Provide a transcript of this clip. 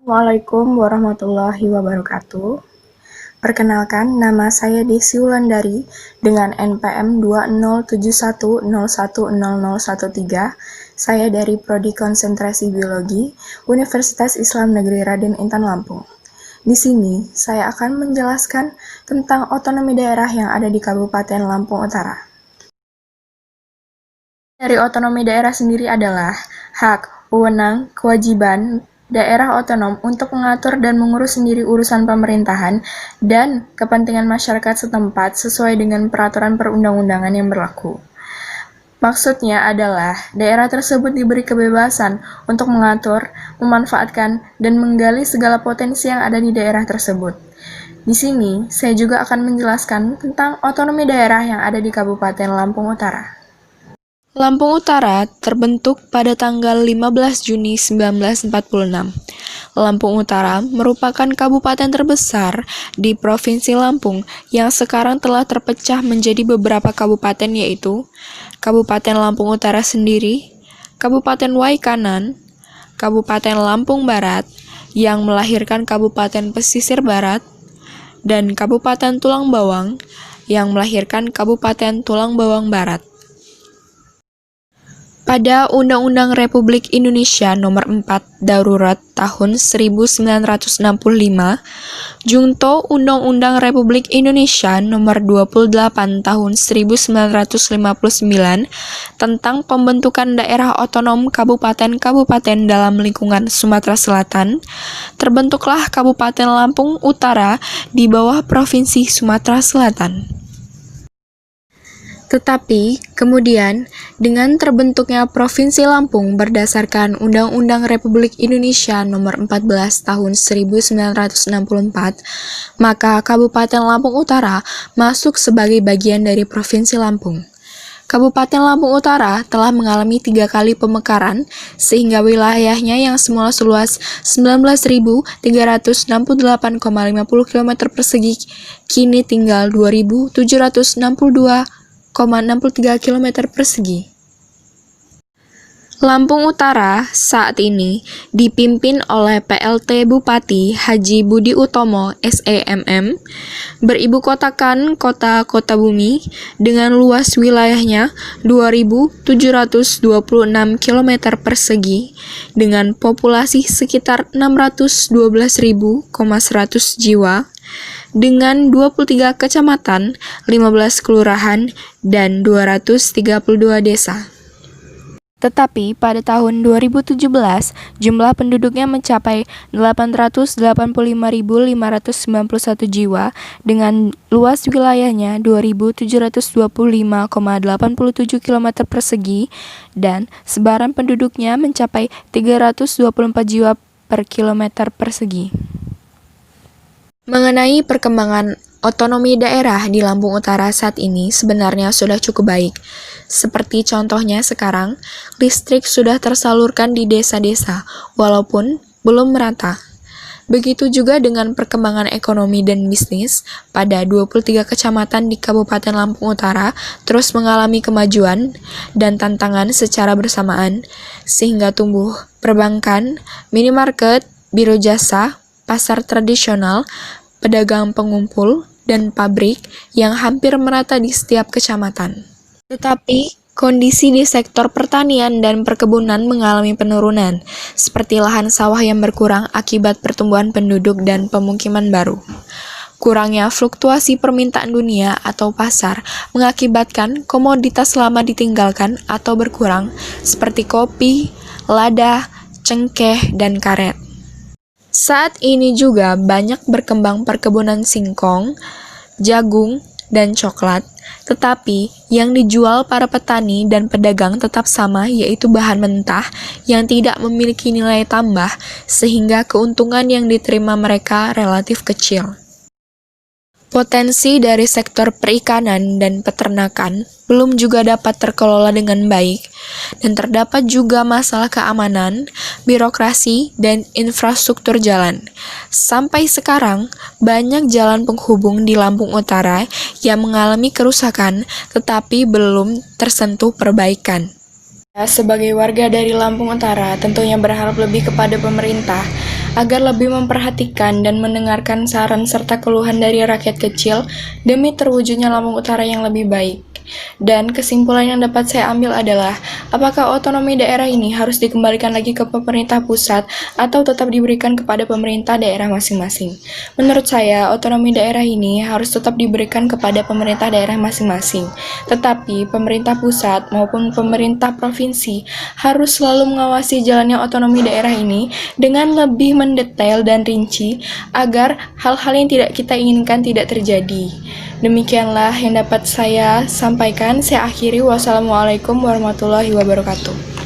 Assalamualaikum warahmatullahi wabarakatuh. Perkenalkan, nama saya Desi Wulandari dengan NPM 2071010013. Saya dari Prodi Konsentrasi Biologi, Universitas Islam Negeri Raden Intan Lampung. Di sini, saya akan menjelaskan tentang otonomi daerah yang ada di Kabupaten Lampung Utara. Dari otonomi daerah sendiri adalah hak, wewenang, kewajiban daerah otonom untuk mengatur dan mengurus sendiri urusan pemerintahan dan kepentingan masyarakat setempat sesuai dengan peraturan perundang-undangan yang berlaku. Maksudnya adalah daerah tersebut diberi kebebasan untuk mengatur, memanfaatkan, dan menggali segala potensi yang ada di daerah tersebut. Di sini, saya juga akan menjelaskan tentang otonomi daerah yang ada di Kabupaten Lampung Utara. Lampung Utara terbentuk pada tanggal 15 Juni 1946. Lampung Utara merupakan kabupaten terbesar di Provinsi Lampung yang sekarang telah terpecah menjadi beberapa kabupaten, yaitu Kabupaten Lampung Utara sendiri, Kabupaten Waikanan, Kabupaten Lampung Barat yang melahirkan Kabupaten Pesisir Barat, dan Kabupaten Tulang Bawang yang melahirkan Kabupaten Tulang Bawang Barat. Pada Undang-Undang Republik Indonesia Nomor 4 Darurat tahun 1965, Junto Undang-Undang Republik Indonesia Nomor 28 tahun 1959 tentang pembentukan daerah otonom kabupaten-kabupaten dalam lingkungan Sumatera Selatan, terbentuklah Kabupaten Lampung Utara di bawah Provinsi Sumatera Selatan. Tetapi, kemudian, dengan terbentuknya Provinsi Lampung berdasarkan Undang-Undang Republik Indonesia Nomor 14 Tahun 1964, maka Kabupaten Lampung Utara masuk sebagai bagian dari Provinsi Lampung. Kabupaten Lampung Utara telah mengalami 3 kali pemekaran, sehingga wilayahnya yang semula seluas 19.368,50 km persegi kini tinggal 2.762,63 km persegi. Lampung Utara saat ini dipimpin oleh PLT Bupati Haji Budi Utomo SEMM, beribu kotakan Kota Kotabumi dengan luas wilayahnya 2.726 km persegi dengan populasi sekitar 612.100 jiwa, dengan 23 kecamatan, 15 kelurahan, dan 232 desa. Tetapi pada tahun 2017, jumlah penduduknya mencapai 885.591 jiwa dengan luas wilayahnya 2.725,87 km persegi dan sebaran penduduknya mencapai 324 jiwa per kilometer persegi. Mengenai perkembangan otonomi daerah di Lampung Utara saat ini sebenarnya sudah cukup baik. Seperti contohnya sekarang, listrik sudah tersalurkan di desa-desa, walaupun belum merata. Begitu juga dengan perkembangan ekonomi dan bisnis, pada 23 kecamatan di Kabupaten Lampung Utara terus mengalami kemajuan dan tantangan secara bersamaan, sehingga tumbuh perbankan, minimarket, biro jasa, pasar tradisional, pedagang pengumpul, dan pabrik yang hampir merata di setiap kecamatan. Tetapi, kondisi di sektor pertanian dan perkebunan mengalami penurunan, seperti lahan sawah yang berkurang akibat pertumbuhan penduduk dan pemukiman baru. Kurangnya fluktuasi permintaan dunia atau pasar mengakibatkan komoditas lama ditinggalkan atau berkurang, seperti kopi, lada, cengkeh, dan karet. Saat ini juga banyak berkembang perkebunan singkong, jagung, dan coklat, tetapi yang dijual para petani dan pedagang tetap sama, yaitu bahan mentah yang tidak memiliki nilai tambah, sehingga keuntungan yang diterima mereka relatif kecil. Potensi dari sektor perikanan dan peternakan belum juga dapat terkelola dengan baik, dan terdapat juga masalah keamanan, birokrasi, dan infrastruktur jalan. Sampai sekarang, banyak jalan penghubung di Lampung Utara yang mengalami kerusakan, tetapi belum tersentuh perbaikan. Sebagai warga dari Lampung Utara, tentunya berharap lebih kepada pemerintah agar lebih memperhatikan dan mendengarkan saran serta keluhan dari rakyat kecil demi terwujudnya Lampung Utara yang lebih baik. Dan kesimpulan yang dapat saya ambil adalah, apakah otonomi daerah ini harus dikembalikan lagi ke pemerintah pusat atau tetap diberikan kepada pemerintah daerah masing-masing? Menurut saya, otonomi daerah ini harus tetap diberikan kepada pemerintah daerah masing-masing. Tetapi, pemerintah pusat maupun pemerintah provinsi harus selalu mengawasi jalannya otonomi daerah ini dengan lebih mendetail dan rinci agar hal-hal yang tidak kita inginkan tidak terjadi. Demikianlah yang dapat saya sampaikan. Saya akhiri. Wassalamualaikum warahmatullahi wabarakatuh.